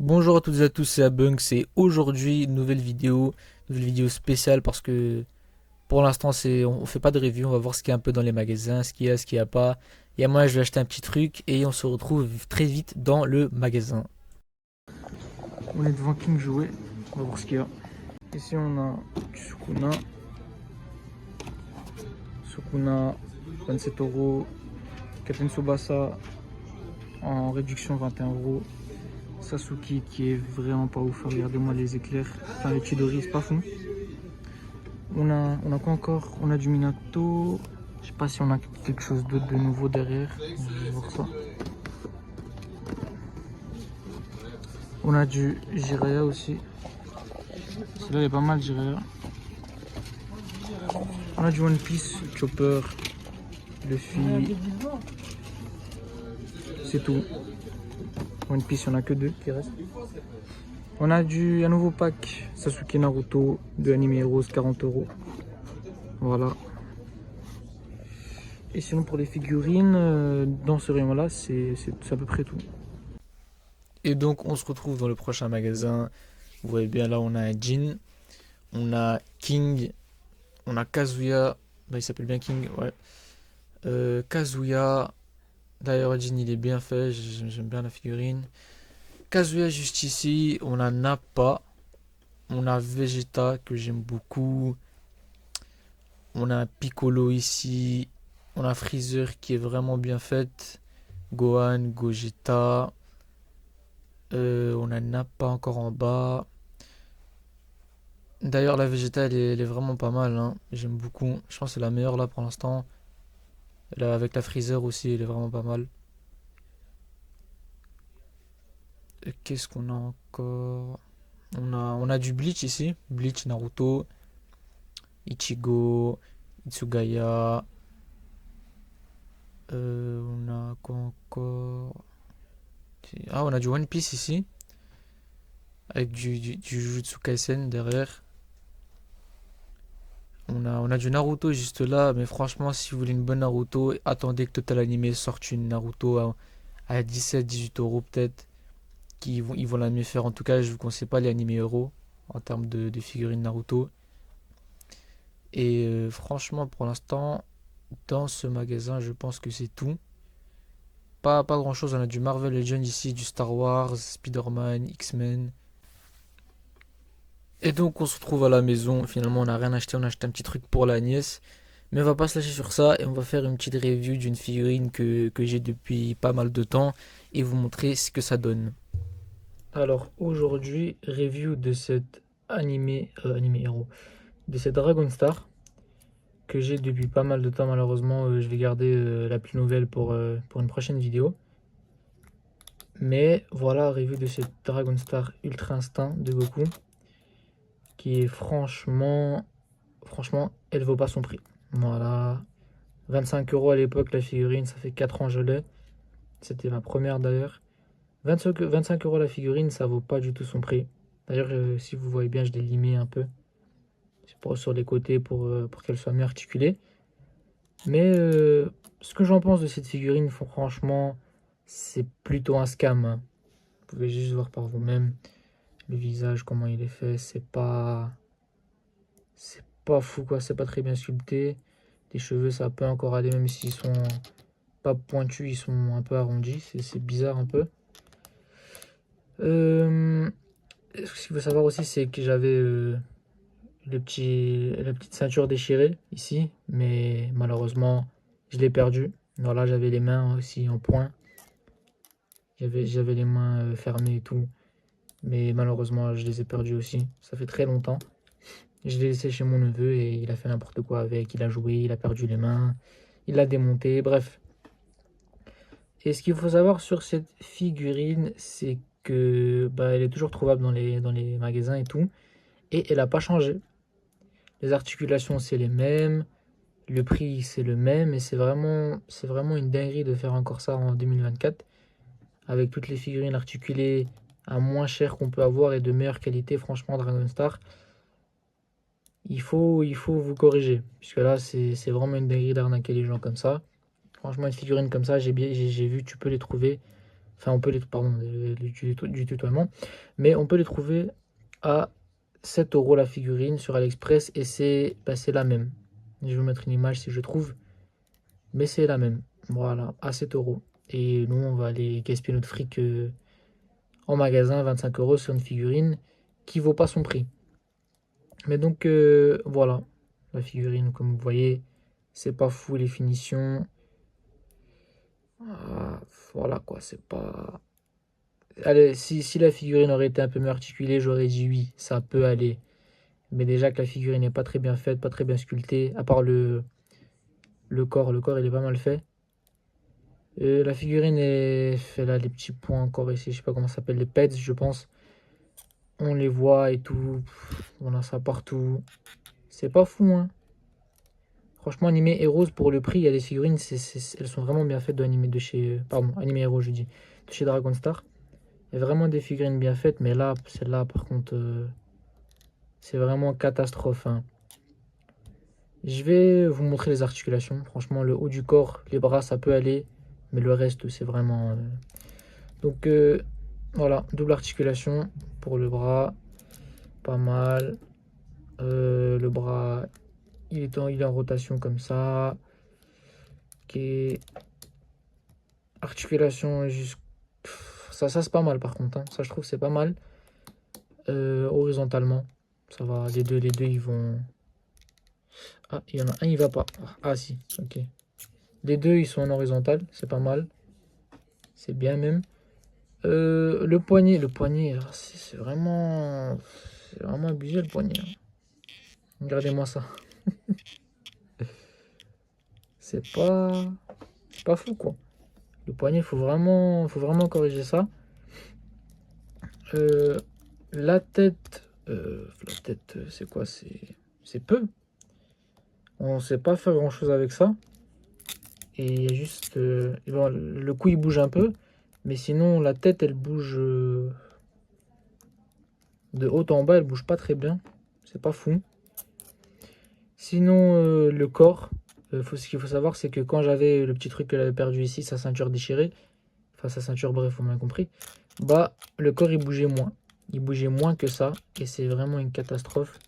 Bonjour à toutes et à tous, c'est Abunk, et aujourd'hui nouvelle vidéo spéciale parce que pour l'instant on fait pas de review, on va voir ce qu'il y a un peu dans les magasins, ce qu'il y a, ce qu'il y a pas. Et moi je vais acheter un petit truc et on se retrouve très vite dans le magasin. On est devant King Jouet, on va voir ce qu'il y a. Ici on a du Sukuna 27 €, Captain Tsubasa en réduction 21 €. Sasuke qui est vraiment pas ouf, regardez-moi les éclairs, enfin les Chidori c'est pas fou. On a quoi encore? On a du Minato, je sais pas si on a quelque chose d'autre de nouveau derrière, on va voir ça. On a du Jiraiya aussi, celui-là il est pas mal Jiraiya. On a du One Piece, Chopper, Luffy, c'est tout. One Piece il n'y en a que deux qui restent. On a un nouveau pack Sasuke Naruto de Anime Heroes, 40 €. Voilà. Et sinon pour les figurines, dans ce rayon là, c'est à peu près tout. Et donc on se retrouve dans le prochain magasin. Vous voyez bien là on a un Jin, on a King, on a Kazuya. Bah, il s'appelle bien King, ouais. Kazuya, d'ailleurs Jin il est bien fait, j'aime bien la figurine. Kazuya juste ici, on a Nappa, on a Vegeta que j'aime beaucoup. On a un Piccolo ici. On a Freezer qui est vraiment bien faite. Gohan, Gogeta. On a Nappa encore en bas. D'ailleurs, la Vegeta, elle est vraiment pas mal, hein. J'aime beaucoup. Je pense que c'est la meilleure là pour l'instant. Là, avec la Freezer aussi, elle est vraiment pas mal. Et qu'est-ce qu'on a encore? On a du Bleach ici. Bleach, Naruto, Ichigo, Itsugaya. On a quoi encore? Ah, on a du One Piece ici, avec du Jujutsu Kaisen derrière. On a du Naruto juste là, mais franchement, si vous voulez une bonne Naruto, attendez que Total Anime sorte une Naruto à 17-18 € peut-être. Ils vont la mieux faire. En tout cas, je vous conseille pas les animés euros en termes de figurines Naruto. Et franchement, pour l'instant, dans ce magasin, je pense que c'est tout. Pas grand chose, on a du Marvel Legends ici, du Star Wars, Spider-Man, X-Men. Et donc on se retrouve à la maison, finalement on n'a rien acheté, on a acheté un petit truc pour la nièce. Mais on va pas se lâcher sur ça et on va faire une petite review d'une figurine que j'ai depuis pas mal de temps et vous montrer ce que ça donne. Alors aujourd'hui, review de cette animé héros, de cette Dragon Star que j'ai depuis pas mal de temps malheureusement. Je vais garder la plus nouvelle pour une prochaine vidéo. Mais voilà, review de cette Dragon Star Ultra Instinct de Goku qui est franchement, elle vaut pas son prix. Voilà. 25 € à l'époque, la figurine, ça fait 4 ans que je l'ai. C'était ma première d'ailleurs. 25 € la figurine, ça vaut pas du tout son prix. D'ailleurs, si vous voyez bien, je l'ai limé un peu. C'est sur les côtés pour qu'elle soit mieux articulée. Mais ce que j'en pense de cette figurine, franchement, c'est plutôt un scam, hein. Vous pouvez juste voir par vous-même le visage, comment il est fait. C'est pas fou quoi, c'est pas très bien sculpté. Les cheveux, ça peut encore aller, même s'ils sont pas pointus, ils sont un peu arrondis. C'est bizarre un peu. Ce qu'il faut savoir aussi, c'est que j'avais la petite ceinture déchirée ici, mais malheureusement, je l'ai perdue. Voilà, j'avais les mains aussi en point. J'avais les mains fermées et tout. Mais malheureusement, je les ai perdues aussi. Ça fait très longtemps. Je l'ai laissé chez mon neveu et il a fait n'importe quoi avec. Il a joué, il a perdu les mains, il l'a démonté, bref. Et ce qu'il faut savoir sur cette figurine, c'est que bah, elle est toujours trouvable dans les magasins et tout. Et elle n'a pas changé. Les articulations, c'est les mêmes. Le prix, c'est le même. Et c'est vraiment une dinguerie de faire encore ça en 2024. Avec toutes les figurines articulées à moins cher qu'on peut avoir et de meilleure qualité, franchement, Dragon Star. Il faut vous corriger. Puisque là, c'est vraiment une dinguerie d'arnaquer les gens comme ça. Franchement, une figurine comme ça, j'ai vu, tu peux les trouver Enfin, on peut les... Pardon, du tutoiement. Mais on peut les trouver à 7 euros la figurine sur AliExpress et c'est la même. Je vais vous mettre une image si je trouve. Mais c'est la même. Voilà, à 7 euros. Et nous, on va aller gaspiller notre fric en magasin, 25 euros sur une figurine qui vaut pas son prix. Mais donc, voilà. La figurine, comme vous voyez, c'est pas fou les finitions. Ah, voilà quoi, c'est pas... Allez, si la figurine aurait été un peu mieux articulée, j'aurais dit oui, ça peut aller. Mais déjà que la figurine n'est pas très bien faite, pas très bien sculptée, à part le corps il est pas mal fait. La figurine est, elle a des petits points encore ici, je sais pas comment ça s'appelle, les pets je pense. On les voit et tout, on a ça partout. C'est pas fou hein. Franchement, Anime Heroes pour le prix, il y a des figurines, elles sont vraiment bien faites de chez, pardon, Anime Heroes je dis, de chez Dragon Star. Il y a vraiment des figurines bien faites, mais là, celle-là par contre, c'est vraiment catastrophe, hein. Je vais vous montrer les articulations. Franchement, le haut du corps, les bras, ça peut aller. Mais le reste, c'est vraiment... Donc, voilà, double articulation pour le bras. Pas mal. Le bras, il est en rotation comme ça. Ok. Articulation jusqu'à... Ça c'est pas mal par contre, hein. Ça, je trouve, c'est pas mal. Horizontalement, ça va. Les deux, ils vont... Ah, il y en a un, il va pas. Ah, si, ok. Les deux, ils sont en horizontal, c'est pas mal. C'est bien même. Le poignet, c'est vraiment abusé le poignet, hein. Regardez-moi ça. C'est pas fou quoi. Le poignet, faut vraiment corriger ça. Euh, la tête, c'est quoi? C'est peu. On sait pas faire grand chose avec ça. Et il y a juste, bon, le cou il bouge un peu, mais sinon la tête elle bouge de haut en bas, elle bouge pas très bien. C'est pas fou. Sinon, le corps, ce qu'il faut savoir, c'est que quand j'avais le petit truc qu'elle avait perdu ici, sa ceinture déchirée, enfin sa ceinture, bref, vous m'avez compris, bah le corps il bougeait moins. Il bougeait moins que ça, et c'est vraiment une catastrophe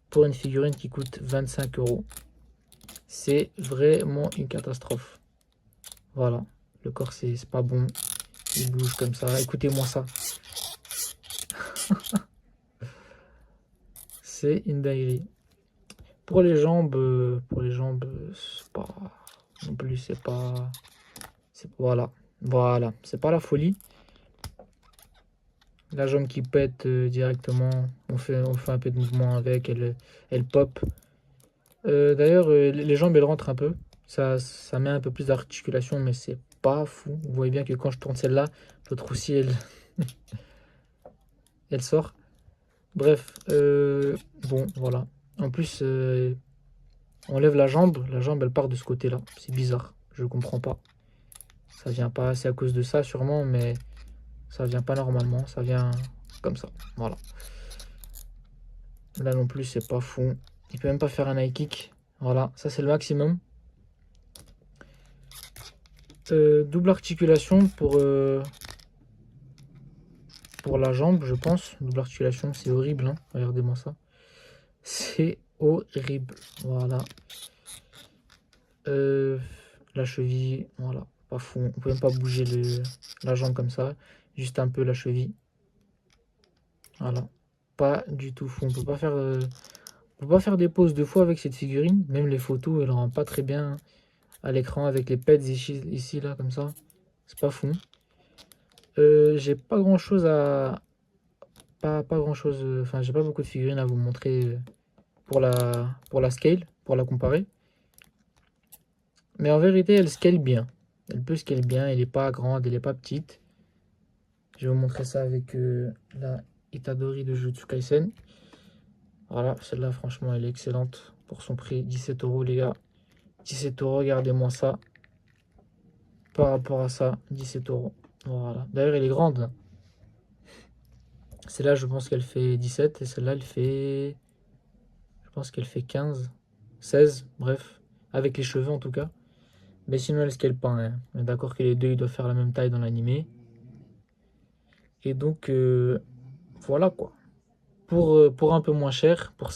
pour une figurine qui coûte 25 euros. C'est vraiment une catastrophe. Voilà, le corps c'est pas bon, il bouge comme ça. Écoutez-moi ça. C'est une dinguerie. Pour les jambes, c'est pas non plus, voilà, voilà, c'est pas la folie. La jambe qui pète directement, on fait un peu de mouvement avec, elle pop. D'ailleurs, les jambes elles rentrent un peu, ça met un peu plus d'articulation, mais c'est pas fou. Vous voyez bien que quand je tourne celle-là, l'autre aussi elle sort. Bref, bon, voilà. En plus, on lève la jambe elle part de ce côté-là. C'est bizarre, je comprends pas. Ça vient pas, c'est à cause de ça sûrement, mais ça vient pas normalement, ça vient comme ça. Voilà. Là non plus, c'est pas fou. Il peut même pas faire un high kick. Voilà, ça c'est le maximum. Double articulation pour la jambe, je pense. Double articulation, c'est horrible, hein. Regardez-moi ça. C'est horrible. Voilà. La cheville, voilà, pas fou. On peut même pas bouger la jambe comme ça. Juste un peu la cheville. Voilà. Pas du tout fou. On peut pas faire des poses deux fois avec cette figurine. Même les photos, elle rend pas très bien à l'écran avec les pets ici, là, comme ça. C'est pas fou. J'ai pas grand chose à... Pas grand chose... Enfin, j'ai pas beaucoup de figurines à vous montrer pour la scale, pour la comparer. Mais en vérité, elle scale bien. Elle peut scale bien. Elle est pas grande, elle est pas petite. Je vais vous montrer ça avec la Itadori de Jujutsu Kaisen. Voilà, celle-là, franchement, elle est excellente pour son prix. 17 euros, les gars. 17 euros, regardez-moi ça. Par rapport à ça, 17 euros. Voilà. D'ailleurs, elle est grande. Celle-là, je pense qu'elle fait 17. Et celle-là, elle fait... Je pense qu'elle fait 15, 16, bref. Avec les cheveux, en tout cas. Mais sinon, elle scale pas, hein. On est d'accord que les deux, ils doivent faire la même taille dans l'animé. Et donc, voilà quoi. Pour un peu moins cher, pour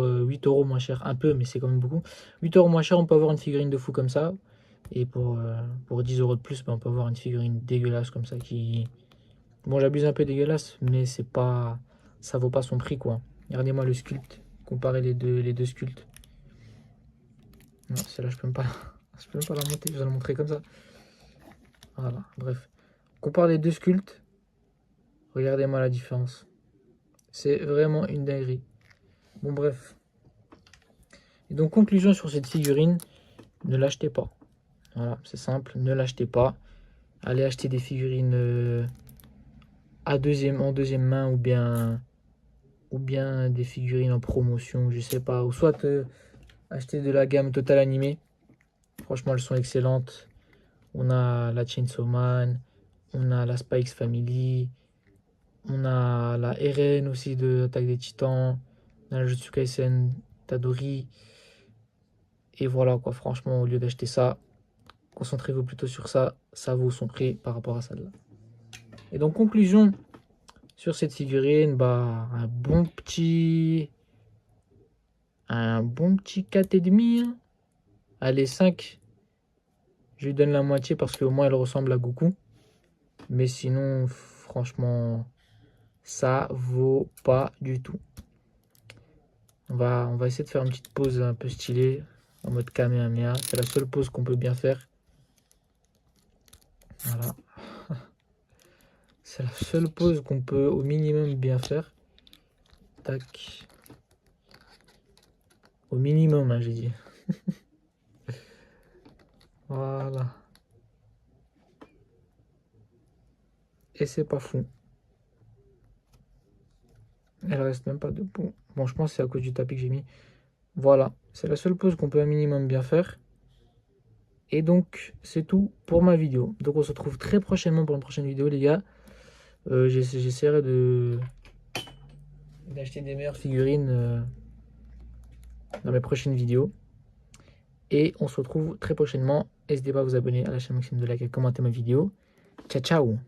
8 euros moins cher, un peu, mais c'est quand même beaucoup. 8 euros moins cher, on peut avoir une figurine de fou comme ça. Et pour 10 euros de plus, ben, on peut avoir une figurine dégueulasse comme ça qui. Bon, j'abuse un peu dégueulasse, mais c'est pas. Ça vaut pas son prix quoi. Regardez-moi le sculpte. Comparez les deux sculptes. Non, celle-là, je peux même pas. Je peux même pas la monter, je vais la montrer comme ça. Voilà, bref. Compare les deux sculptes. Regardez-moi la différence. C'est vraiment une dinguerie. Bon, bref. Et donc, conclusion sur cette figurine, ne l'achetez pas. Voilà, c'est simple, ne l'achetez pas. Allez acheter des figurines en deuxième main ou bien des figurines en promotion, je sais pas. Ou soit acheter de la gamme Total Animé. Franchement, elles sont excellentes. On a la Chainsaw Man, on a la Spikes Family, on a la Eren aussi de Attaque des Titans, on a la Jujutsu Kaisen Tadori. Et voilà quoi, franchement, au lieu d'acheter ça, concentrez-vous plutôt sur ça, ça vaut son prix par rapport à celle-là. Et donc, conclusion sur cette figurine, bah, un bon petit 4,5. Hein. Allez, 5. Je lui donne la moitié parce qu'au moins elle ressemble à Goku. Mais sinon, franchement, ça vaut pas du tout. On va essayer de faire une petite pause un peu stylée, en mode Kamehameha. C'est la seule pause qu'on peut bien faire. Voilà. C'est la seule pause qu'on peut au minimum bien faire. Tac. Au minimum, hein, j'ai dit. Voilà. Et c'est pas fou. Elle reste même pas debout. Bon, je pense que c'est à cause du tapis que j'ai mis. Voilà. C'est la seule pause qu'on peut un minimum bien faire. Et donc, c'est tout pour ma vidéo. Donc, on se retrouve très prochainement pour une prochaine vidéo, les gars. J'essaierai d'acheter des meilleures figurines dans mes prochaines vidéos. Et on se retrouve très prochainement. N'hésitez pas à vous abonner à la chaîne Maxime de like et commenter ma vidéo. Ciao, ciao!